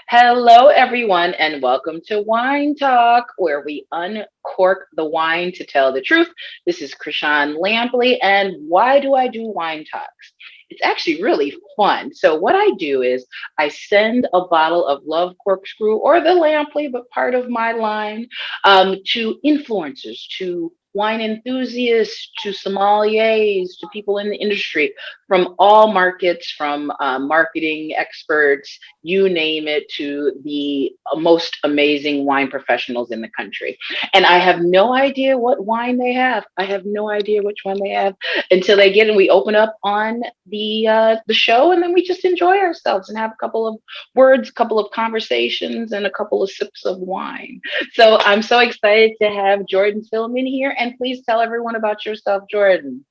Hello, everyone, and welcome to Wine Talk, where we uncork the wine to tell the truth. This is Chrishon Lampley, and why do I do wine talks? It's actually really fun. So, what I do is I send a bottle of Love Cork Screw or the Lampley, but part of my line, to influencers, to wine enthusiasts, to sommeliers, to people in the industry from all markets, from marketing experts, you name it, to the most amazing wine professionals in the country. And I have no idea what wine they have. I have no idea which one they have until they get and we open up on the show, and then we just enjoy ourselves and have a couple of words, a couple of conversations, and a couple of sips of wine. So I'm so excited to have Jordyn Tillman here, and please tell everyone about yourself, Jordyn.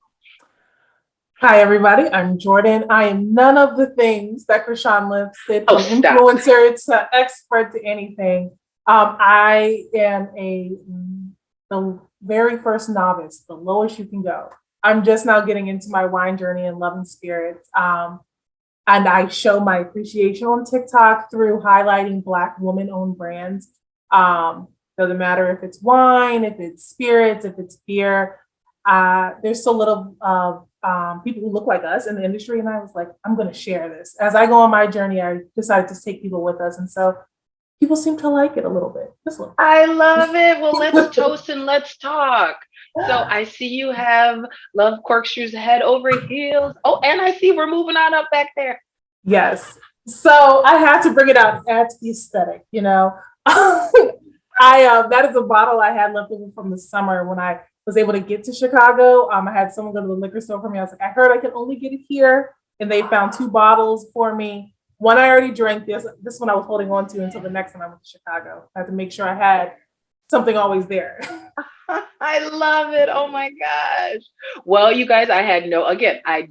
Hi, everybody. I'm Jordyn. I am none of the things that Chrishon listed, Oh, from stop. influencer to expert to anything. I am the very first novice, the lowest you can go. I'm just now getting into my wine journey and loving spirits. And I show my appreciation on TikTok through highlighting Black woman-owned brands. Doesn't matter if it's wine, if it's spirits, if it's beer. There's so little of people who look like us in the industry, and I was like, I'm going to share this. As I go on my journey, I decided to take people with us, and so people seem to like it a little bit. Just a little. I love it. Well, let's toast and let's talk. So I see you have Love Corkscrews head over heels. Oh, and I see we're moving on up back there. Yes. So I had to bring it out. It adds the aesthetic, you know. That is a bottle I had left over from the summer when I was able to get to Chicago. I had someone go to the liquor store for me. I was like, I heard I can only get it here, and they found two bottles for me. One I already drank. This one I was holding on to until the next time I went to Chicago. I had to make sure I had something always there. I love it. Oh my gosh. Well, you guys, I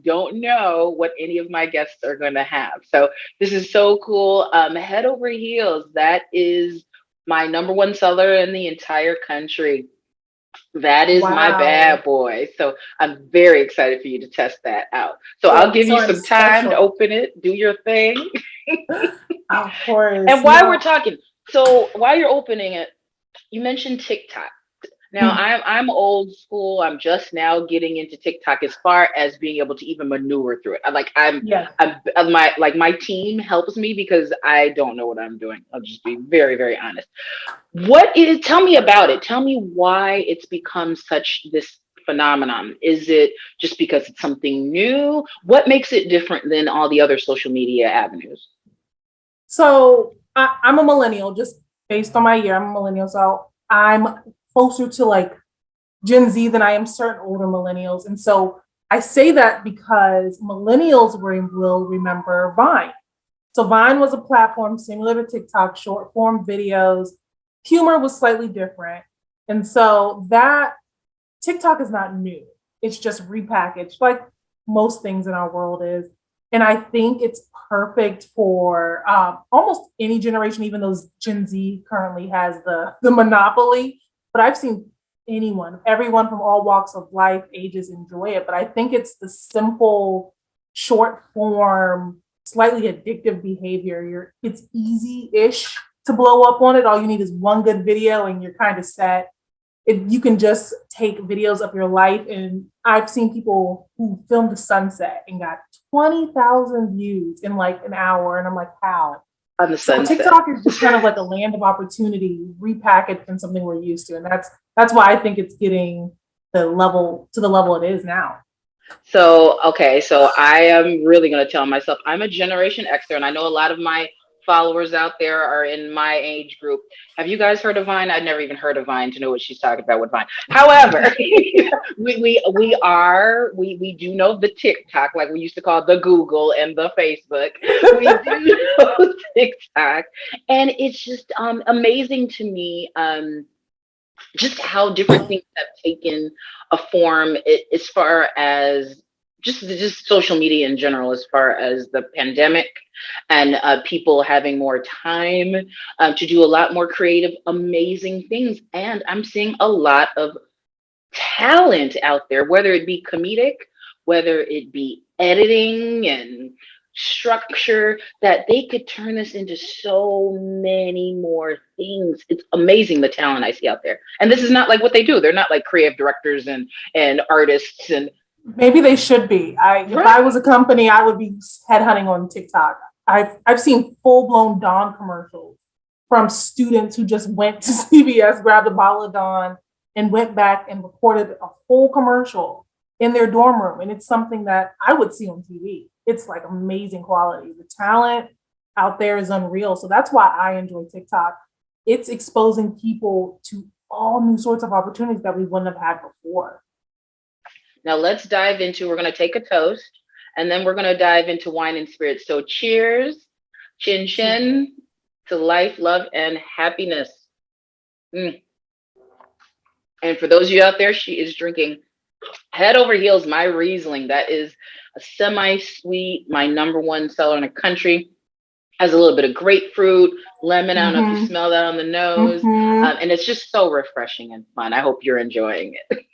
don't know what any of my guests are going to have. So this is so cool. Head over heels. That is my number one seller in the entire country. That is my Wow. bad boy. So I'm very excited for you to test that out. So I'll So give you sorry, some time to special. open it, do your thing. Of course, And you while we're know. talking, so while you're opening it, you mentioned TikTok. Now I'm old school. I'm just now getting into TikTok as far as being able to even maneuver through it. Yeah. My team helps me because I don't know what I'm doing. I'll just be very, very honest. What is, tell me about it. Tell me why it's become such this phenomenon. Is it just because it's something new? What makes it different than all the other social media avenues? So I'm a millennial, just based on my year. I'm a millennial, so I'm closer to like Gen Z than I am certain older millennials. And so I say that because millennials will remember Vine. So Vine was a platform similar to TikTok, short form videos. Humor was slightly different. And so that TikTok is not new. It's just repackaged, like most things in our world is. And I think it's perfect for almost any generation, even though Gen Z currently has the monopoly. But I've seen everyone from all walks of life, ages enjoy it. But I think it's the simple, short form, slightly addictive behavior. It's easy-ish to blow up on it. All you need is one good video and you're kind of set. You can just take videos of your life. And I've seen people who filmed a sunset and got 20,000 views in like an hour. And I'm like, how? On the So sunset. TikTok is just kind of like a land of opportunity repackaged in something we're used to. And that's why I think it's getting the level it is now. So, okay, so I am really going to tell myself I'm a Generation Xer, and I know a lot of my followers out there are in my age group. Have you guys heard of Vine? I'd never even heard of Vine to know what she's talking about with Vine. However, we do know the TikTok, like we used to call the Google and the Facebook. We do know TikTok, and it's just amazing to me. Just how different things have taken a form as far as just social media in general, as far as the pandemic and people having more time to do a lot more creative, amazing things. And I'm seeing a lot of talent out there, whether it be comedic, whether it be editing and structure that they could turn this into so many more things. It's amazing the talent I see out there. And this is not like what they do. They're not like creative directors and artists and Maybe they should be. If I right. was a company, I would be headhunting on TikTok. I've seen full blown Dawn commercials from students who just went to CVS, grabbed a bottle of Dawn, and went back and recorded a full commercial in their dorm room. And it's something that I would see on TV. It's like amazing quality. The talent out there is unreal. So that's why I enjoy TikTok. It's exposing people to all new sorts of opportunities that we wouldn't have had before. Now let's dive into, we're going to take a toast and then we're going to dive into wine and spirits. So cheers, chin chin to life, love, and happiness. Mm. And for those of you out there, she is drinking head over heels my Riesling. That is a semi-sweet, my number one seller in the country. Has a little bit of grapefruit, lemon. I don't know if you smell that on the nose. And it's just so refreshing and fun. I hope you're enjoying it.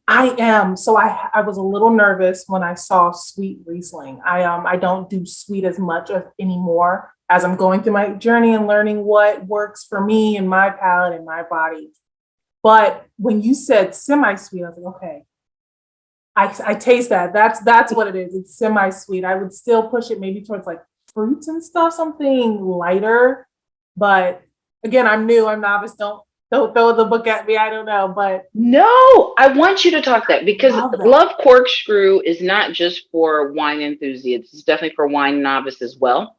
I am. So I was a little nervous when I saw sweet Riesling. I don't do sweet as much anymore as I'm going through my journey and learning what works for me and my palate and my body. But when you said semi-sweet, I was like, okay, I taste that. That's what it is. It's semi-sweet. I would still push it maybe towards like fruits and stuff, something lighter. But again, I'm new. I'm novice. Don't throw the book at me. I don't know, but no, I want you to talk that because that. Love Cork Screw is not just for wine enthusiasts. It's definitely for wine novice as well.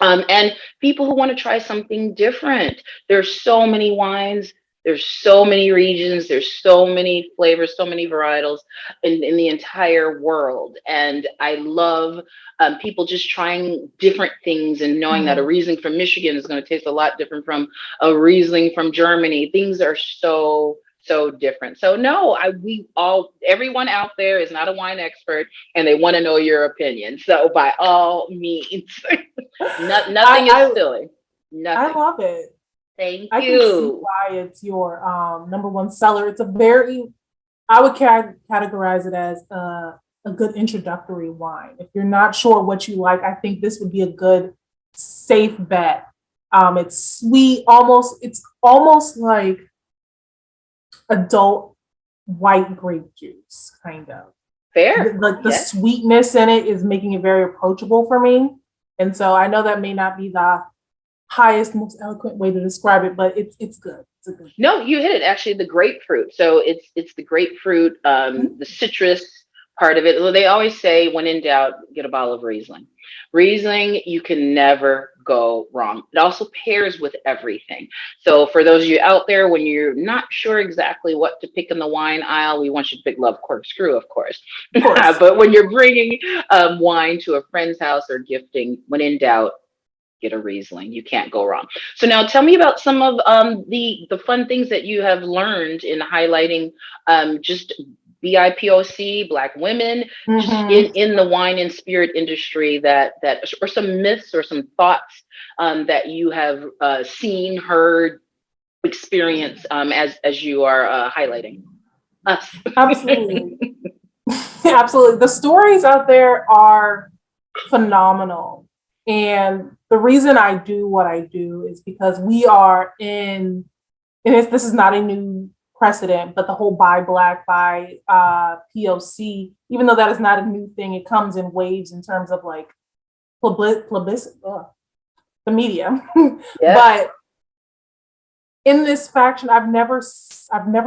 And people who want to try something different. There's so many wines. There's so many regions. There's so many flavors, so many varietals in the entire world. And I love people just trying different things and knowing that a Riesling from Michigan is going to taste a lot different from a Riesling from Germany. Things are so different. So no, everyone out there is not a wine expert and they want to know your opinion. So by all means, nothing is silly. Nothing. I love it. Thank you. I can see why it's your number one seller. It's I would categorize it as a good introductory wine. If you're not sure what you like, I think this would be a good, safe bet. It's sweet, it's almost like adult white grape juice, kind of. Fair. Like the sweetness in it is making it very approachable for me. And so I know that may not be the highest, most eloquent way to describe it, but it's good. It's a good. No, you hit it. Actually, the grapefruit. So it's the grapefruit, the citrus part of it. Well, they always say, when in doubt, get a bottle of Riesling. Riesling, you can never go wrong. It also pairs with everything. So for those of you out there, when you're not sure exactly what to pick in the wine aisle, we want you to pick Love Cork Screw, of course. But when you're bringing wine to a friend's house or gifting, when in doubt, get a Riesling. You can't go wrong. So now tell me about some of the fun things that you have learned in highlighting just BIPOC, Black women, just in the wine and spirit industry that or some myths or some thoughts that you have seen, heard, experienced as you are highlighting us. Absolutely. Absolutely. The stories out there are phenomenal. And the reason I do what I do is because we are this is not a new precedent, but the whole buy Black, buy POC, even though that is not a new thing, it comes in waves in terms of like publicity, the media. But in this faction, I've never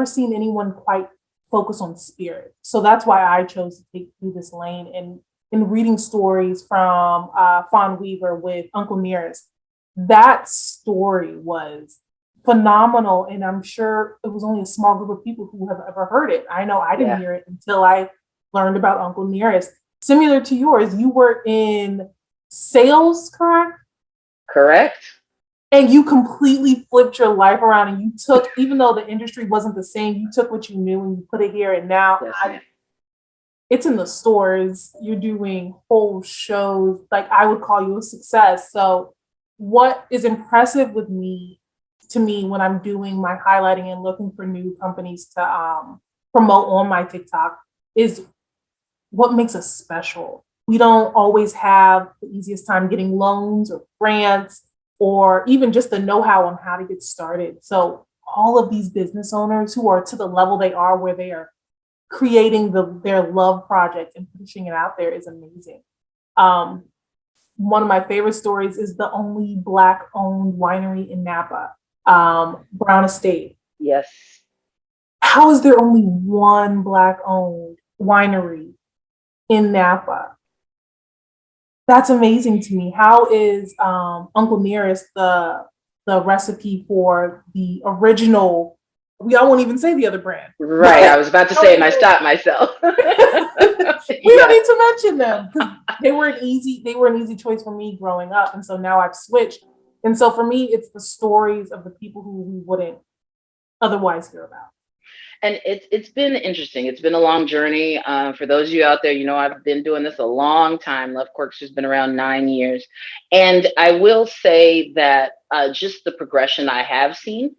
seen anyone quite focus on spirit. So that's why I chose to take through this lane and in reading stories from Fawn Weaver with Uncle Nearest. That story was phenomenal. And I'm sure it was only a small group of people who have ever heard it. I know I didn't hear it until I learned about Uncle Nearest. Similar to yours, you were in sales, correct? Correct. And you completely flipped your life around and you took, even though the industry wasn't the same, you took what you knew and you put it here. And now it's in the stores. You're doing whole shows. Like, I would call you a success. So what is impressive to me when I'm doing my highlighting and looking for new companies to promote on my TikTok is what makes us special. We don't always have the easiest time getting loans or grants or even just the know-how on how to get started. So all of these business owners who are to the level they are, where they are creating their love project and pushing it out there, is amazing. Um, One of my favorite stories is the only Black owned winery in Napa, Brown Estate. Yes. How is there only one Black owned winery in Napa? That's amazing to me. How is Uncle Nearest the recipe for the original? We all won't even say the other brand. Right. I was about to say, and I stopped myself. We don't need to mention them because they were an easy choice for me growing up, and so now I've switched. And so for me, it's the stories of the people who we wouldn't otherwise hear about. And it's been interesting. It's been a long journey. For those of you out there, I've been doing this a long time. Love Cork's has been around 9 years. And I will say that just the progression I have seen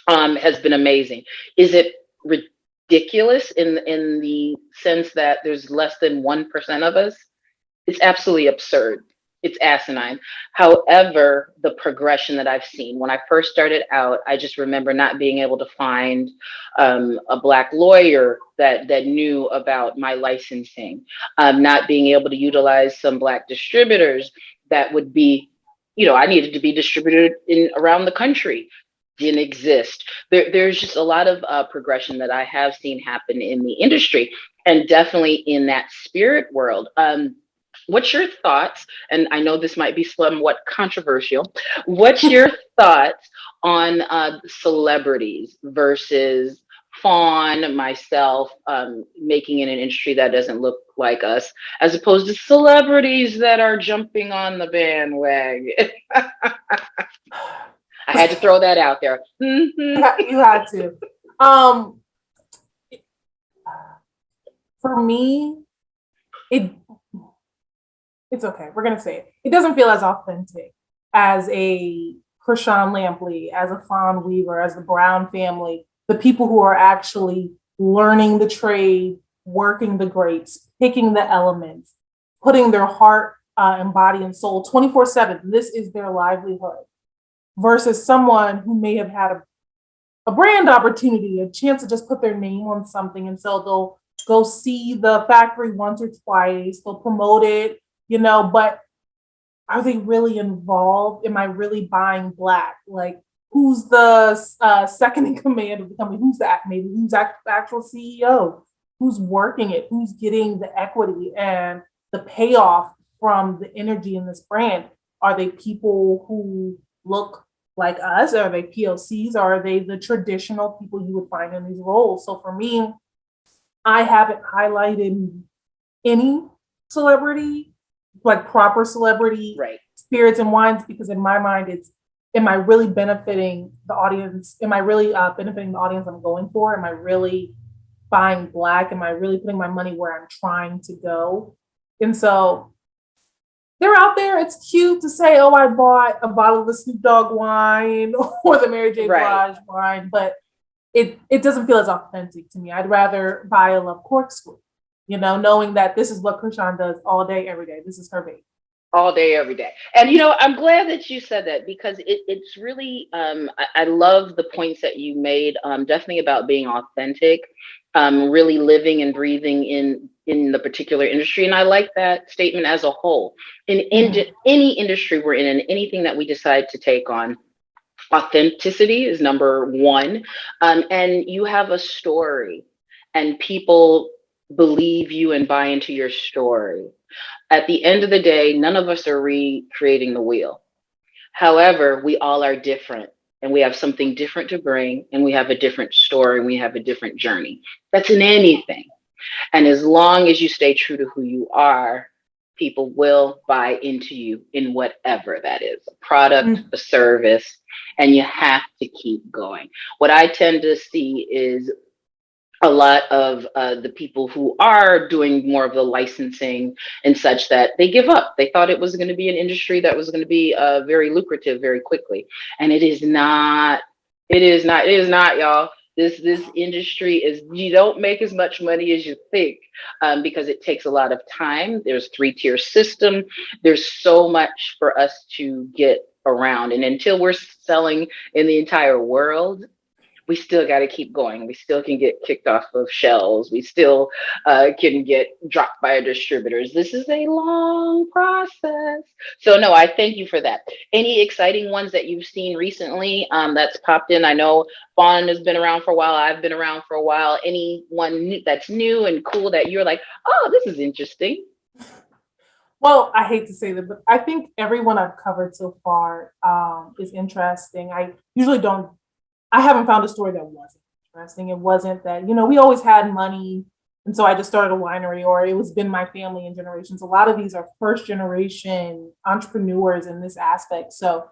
has been amazing. Is it ridiculous in the sense that there's less than 1% of us? It's absolutely absurd. It's asinine. However, the progression that I've seen, when I first started out, I just remember not being able to find a Black lawyer that knew about my licensing, not being able to utilize some Black distributors that would be, I needed to be distributed around the country. Didn't exist. There's just a lot of progression that I have seen happen in the industry, and definitely in that spirit world. What's your thoughts? And I know this might be somewhat controversial. What's your thoughts on celebrities versus Fawn, myself, making it an industry that doesn't look like us, as opposed to celebrities that are jumping on the bandwagon? I had to throw that out there. You had to. For me, it's okay. We're gonna say it. It doesn't feel as authentic as a Chrishon Lampley, as a Fawn Weaver, as the Brown family, the people who are actually learning the trade, working the grapes, picking the elements, putting their heart and body and soul 24/7. This is their livelihood. Versus someone who may have had a brand opportunity, a chance to just put their name on something. And so they'll go see the factory once or twice, they'll promote it, but are they really involved? Am I really buying Black? Like, who's the second in command of the company? Who's that? Maybe who's the actual CEO? Who's working it? Who's getting the equity and the payoff from the energy in this brand? Are they people who look like us? Are they POCs? Or are they the traditional people you would find in these roles? So for me, I haven't highlighted any celebrity, like proper celebrity spirits and wines, because in my mind, it's, am I really benefiting the audience? Am I really benefiting the audience I'm going for? Am I really buying Black? Am I really putting my money where I'm trying to go? And so they're out there. It's cute to say, oh, I bought a bottle of the Snoop Dogg wine or the Mary J. Blige wine, but it doesn't feel as authentic to me. I'd rather buy a Love Cork Screw, knowing that this is what Chrishon does all day, every day. This is her baby. All day, every day. And, I'm glad that you said that, because it's really, I love the points that you made, definitely about being authentic, really living and breathing in the particular industry. And I like that statement as a whole. In any industry we're in, and anything that we decide to take on, authenticity is number one. And you have a story, and people believe you and buy into your story. At the end of the day, none of us are recreating the wheel. However, we all are different, and we have something different to bring, and we have a different story, and we have a different journey. That's in anything. And as long as you stay true to who you are, people will buy into you in whatever that is, a product, a service, and you have to keep going. What I tend to see is a lot of the people who are doing more of the licensing and such, that they give up. They thought it was going to be an industry that was going to be very lucrative very quickly. And it is not. It is not, y'all. This industry is, you don't make as much money as you think, because it takes a lot of time. There's 3-tier system. There's so much for us to get around, and until we're selling in the entire world, we still got to keep going. We still can get kicked off of shelves. We still can get dropped by our distributors. This is a long process. So no, I thank you for that. Any exciting ones that you've seen recently that's popped in? I know Fawn has been around for a while. I've been around for a while. Anyone that's new and cool that you're like, oh, this is interesting? Well, I hate to say that, but I think everyone I've covered so far is interesting. I haven't found a story that wasn't interesting. It wasn't that, we always had money. And so I just started a winery, or it was been my family in generations. A lot of these are first generation entrepreneurs in this aspect. So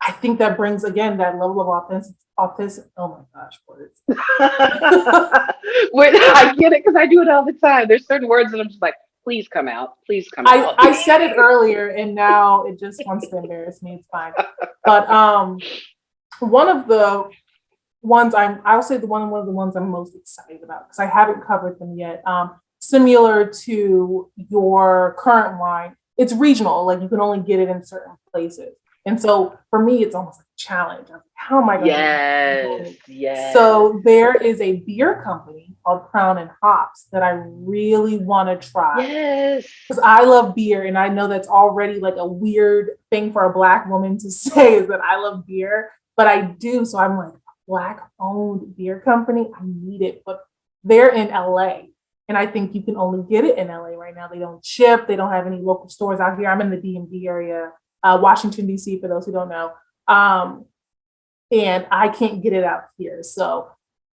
I think that brings, again, that level of authenticity. Oh my gosh, words. I get it, because I do it all the time. There's certain words that I'm just like, please come out. Please come out. I said it earlier and now it just wants to embarrass me. It's fine. But one of the ones I'll say one of the ones I'm most excited about, because I haven't covered them yet. Similar to your current wine, it's regional. Like, you can only get it in certain places. And so for me, it's almost like a challenge. I'm like, how am I going to do it? Yes. So there is a beer company called Crown and Hops that I really want to try. Yes. Because I love beer, and I know that's already like a weird thing for a Black woman to say, is that I love beer, but I do. So I'm like, Black-owned beer company, I need it. But they're in LA, and I think you can only get it in LA right now. They don't ship. They don't have any local stores out here. I'm in the DMV area, Washington, D.C., for those who don't know. And I can't get it out here. So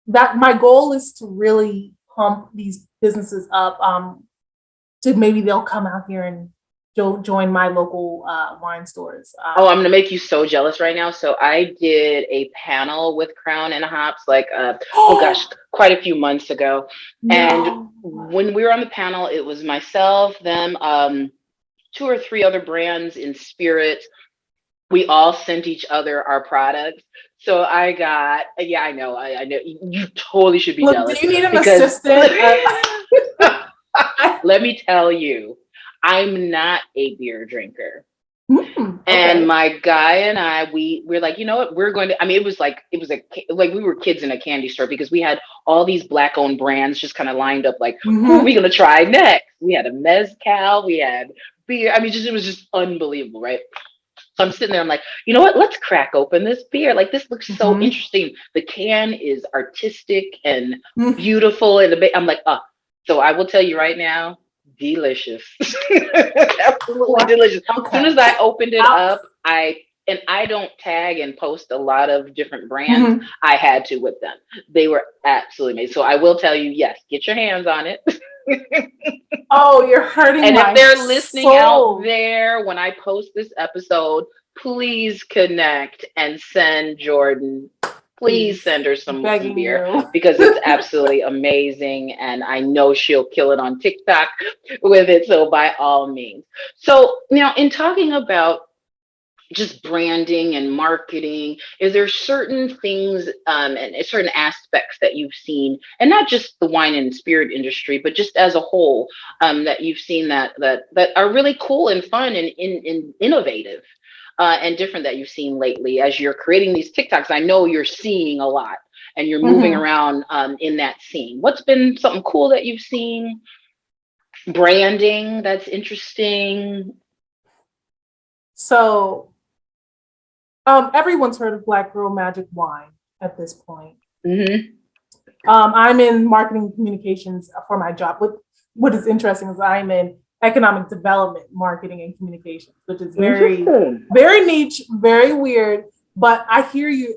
that my goal is to really pump these businesses up, to maybe they'll come out here and join my local wine stores. I'm going to make you so jealous right now. So I did a panel with Crown and Hops, like, oh gosh, quite a few months ago. No. And when we were on the panel, it was myself, them, 2 or 3 other brands in spirits. We all sent each other our products. So I got, yeah, I know. You totally should be jealous. Do you need an assistant? Let me tell you, I'm not a beer drinker. Okay. And my guy and I, we're like, you know what, we're going to, it was like we were kids in a candy store, because we had all these Black owned brands just kind of lined up, like, who are we going to try next? We had a mezcal, we had beer. It was just unbelievable, right? So I'm sitting there, I'm like, you know what? Let's crack open this beer. Like, this looks so interesting. The can is artistic and beautiful. And I'm like, so I will tell you right now, delicious. Absolutely delicious. Okay. As soon as I opened it up, I don't tag and post a lot of different brands. I had to with them. They were absolutely amazing. So I will tell you, yes, get your hands on it. Oh, you're hurting my soul. And if they're listening out there, when I post this episode, please connect and send Jordyn. Please send her some beer, because it's absolutely amazing. And I know she'll kill it on TikTok with it. So by all means. So now, in talking about just branding and marketing, is there certain things and certain aspects that you've seen, and not just the wine and spirit industry, but just as a whole, that you've seen that are really cool and fun and innovative and different, that you've seen lately as you're creating these TikToks? I know you're seeing a lot and you're moving around in that scene. What's been something cool that you've seen? Branding that's interesting. So everyone's heard of Black Girl Magic Wine at this point. I'm in marketing communications for my job. What is interesting is I'm in economic development, marketing, and communications, which is very, very niche, very weird. But I hear you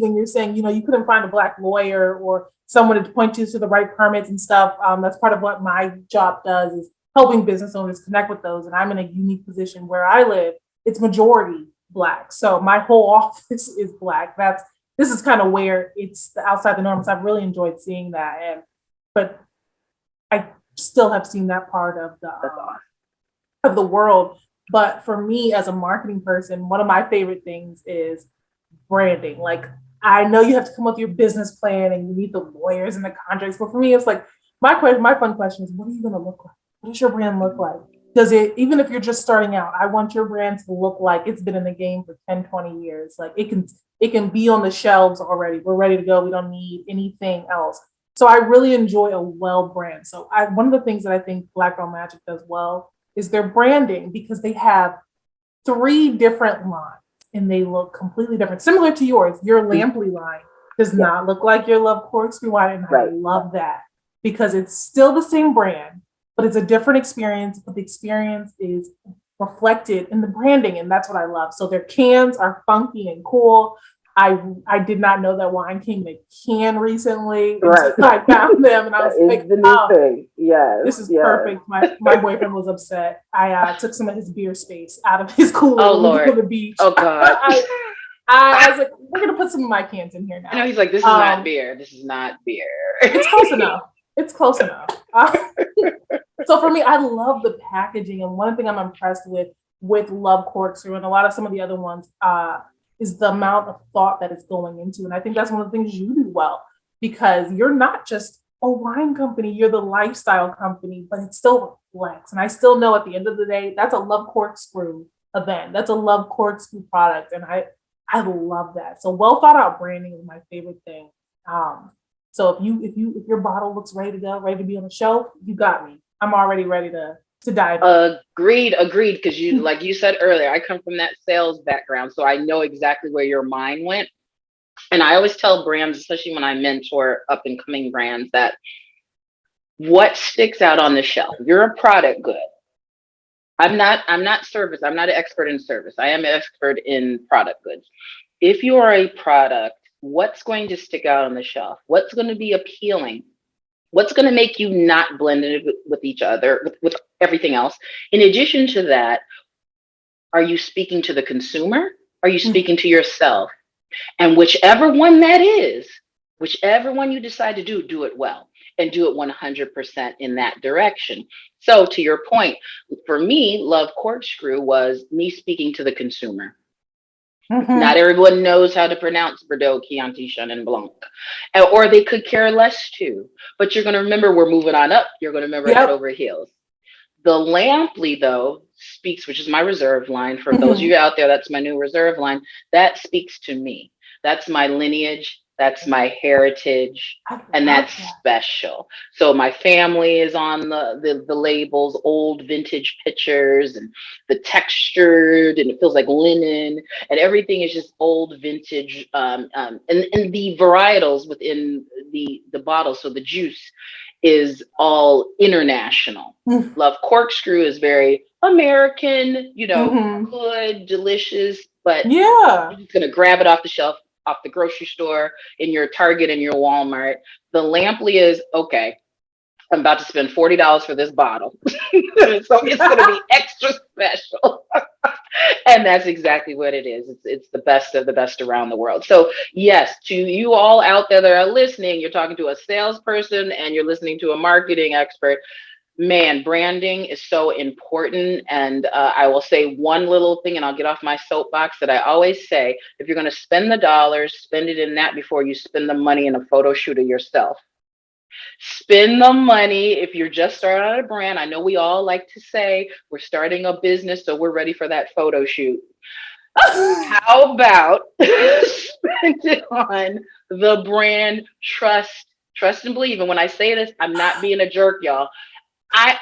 when you're saying, you couldn't find a Black lawyer or someone to point you to the right permits and stuff. That's part of what my job does, is helping business owners connect with those. And I'm in a unique position where I live. It's majority Black. So my whole office is Black. This is kind of where it's outside the norms. I've really enjoyed seeing that. But I still have seen that part of the world. But for me as a marketing person, one of my favorite things is branding. Like, I know you have to come up with your business plan and you need the lawyers and the contracts. But for me, it's like my fun question is, what are you going to look like? What does your brand look like? Does it, even if you're just starting out, I want your brand to look like it's been in the game for 10, 20 years. Like it can be on the shelves already. We're ready to go. We don't need anything else. So I really enjoy a well brand. So one of the things that I think Black Girl Magic does well is their branding, because they have 3 different lines and they look completely different. Similar to yours, your Lampley line does not look like your Love Cork Screw line, and I love that because it's still the same brand, but it's a different experience. But the experience is reflected in the branding, and that's what I love. So their cans are funky and cool. I did not know that wine came in a can recently. Right. So I found them and I was like, the new thing. Yes. This is perfect. My boyfriend was upset. I took some of his beer space out of his cooler Oh, Lord. on the beach. Oh, God. I was like, we're going to put some of my cans in here now. I know, he's like, this is not beer. This is not beer. It's close enough. It's close enough. So for me, I love the packaging. And one thing I'm impressed with Love Cork Screw and a lot of some of the other ones is the amount of thought that is going into. And I think that's one of the things you do well, because you're not just a wine company, you're the lifestyle company, but it still reflects. And I still know at the end of the day, that's a Love Cork Screw event. That's a Love Cork Screw product. And I love that. So well thought out branding is my favorite thing. So if your bottle looks ready to go, ready to be on the shelf, you got me. I'm already ready to dive in. Agreed. Because you, like you said earlier, I come from that sales background, so I know exactly where your mind went. And I always tell brands, especially when I mentor up and coming brands, that what sticks out on the shelf, you're a product good. I'm not service. I'm not an expert in service. I am an expert in product goods. If you are a product, what's going to stick out on the shelf? What's going to be appealing? What's going to make you not blend in with each other, with everything else? In addition to that, are you speaking to the consumer? Are you speaking to yourself? And whichever one that is, whichever one you decide to do it well and do it 100% in that direction. So to your point, for me, Love Cork Screw was me speaking to the consumer. Not everyone knows how to pronounce Bordeaux, Chianti, Chenin Blanc, or they could care less too. But you're going to remember we're moving on up. You're going to remember head over heels. The Lampley, though, speaks, which is my reserve line. For those of you out there, that's my new reserve line. That speaks to me. That's my lineage. That's my heritage, and that's special. So my family is on the labels, old vintage pictures, and the textured, and it feels like linen, and everything is just old vintage. And the varietals within the bottle, so the juice is all international. Love Cork Screw is very American, good, delicious, but you're just gonna grab it off the shelf, off the grocery store, in your Target and your Walmart. The Lampley is, okay, I'm about to spend $40 for this bottle. So it's going to be extra special. And that's exactly what it is. It's the best of the best around the world. So yes, to you all out there that are listening, you're talking to a salesperson and you're listening to a marketing expert. Man, branding is so important. And I will say one little thing, and I'll get off my soapbox, that I always say: if you're going to spend the dollars, spend it in that before you spend the money in a photo shoot of yourself. Spend the money if you're just starting out a brand. I know we all like to say we're starting a business, so we're ready for that photo shoot. How about spend it on the brand trust and believe? And when I say this, I'm not being a jerk, y'all.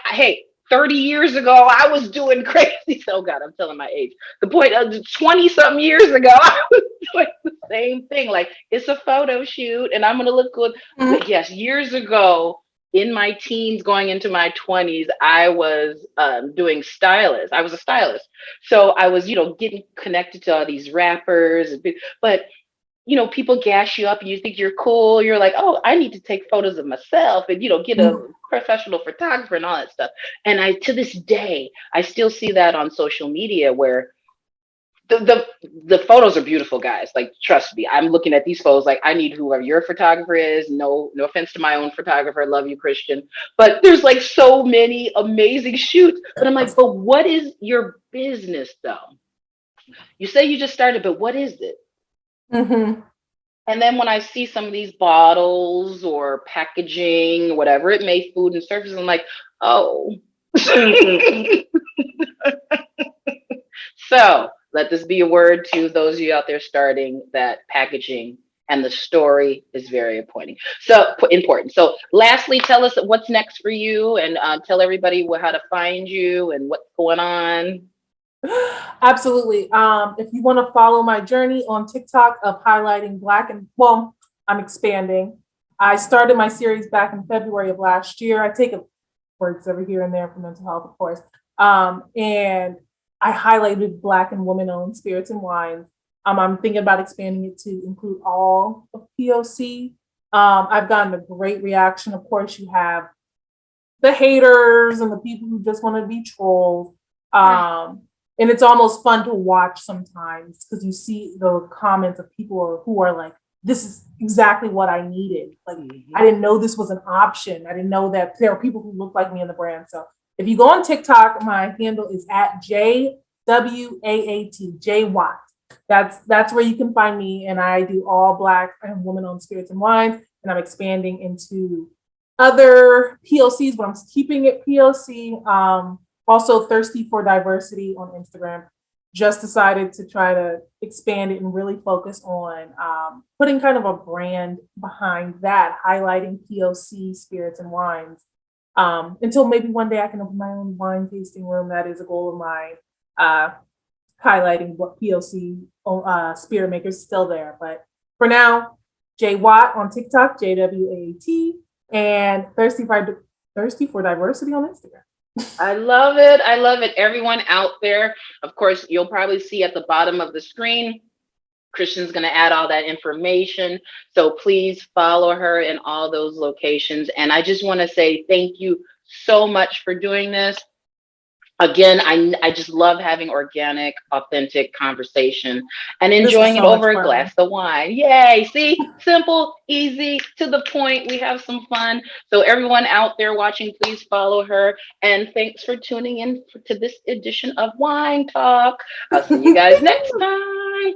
Hey, 30 years ago, I was doing crazy. Oh God, I'm telling my age. The point of 20 something years ago, I was doing the same thing. Like, it's a photo shoot and I'm going to look good. But yes, years ago, in my teens, going into my 20s, I was doing stylist. I was a stylist. So I was, getting connected to all these rappers. But people gas you up and you think you're cool. You're like, oh, I need to take photos of myself and, get a professional photographer and all that stuff. And to this day, I still see that on social media where the photos are beautiful, guys. Like, trust me, I'm looking at these photos like, I need whoever your photographer is. No offense to my own photographer. Love you, Chrishon. But there's like so many amazing shoots. But I'm like, but what is your business though? You say you just started, but what is it? And then when I see some of these bottles or packaging, whatever it may, food and services, I'm like, oh. So let this be a word to those of you out there starting, that packaging and the story is very important. So lastly, tell us what's next for you, and tell everybody how to find you and what's going on. Absolutely. If you want to follow my journey on TikTok of highlighting Black and, well, I'm expanding. I started my series back in February of last year. I take a breaks every here and there for mental health, of course. And I highlighted Black and women-owned spirits and wines. I'm thinking about expanding it to include all of POC. I've gotten a great reaction. Of course, you have the haters and the people who just want to be trolls. And it's almost fun to watch sometimes because you see the comments of people who are like, this is exactly what I needed. Like, I didn't know this was an option. I didn't know that there are people who look like me in the brand. So if you go on TikTok, my handle is at JWAAT, J Watt. That's where you can find me. And I do all Black and women-owned spirits and wines. And I'm expanding into other PLCs, but I'm keeping it PLC. Also Thirsty for Diversity on Instagram. Just decided to try to expand it and really focus on putting kind of a brand behind that, highlighting POC spirits and wines. Until maybe one day I can open my own wine tasting room. That is a goal of mine. Highlighting what POC spirit makers still there. But for now, J Watt on TikTok, JWAAT, and Thirsty for Diversity on Instagram. I love it. I love it. Everyone out there, of course, you'll probably see at the bottom of the screen, Chrishon's going to add all that information. So please follow her in all those locations. And I just want to say thank you so much for doing this. Again, I just love having organic, authentic conversation and enjoying it over a glass of wine. Yay. See, simple, easy, to the point. We have some fun. So everyone out there watching, please follow her. And thanks for tuning in to this edition of Wine Talk. I'll see you guys next time.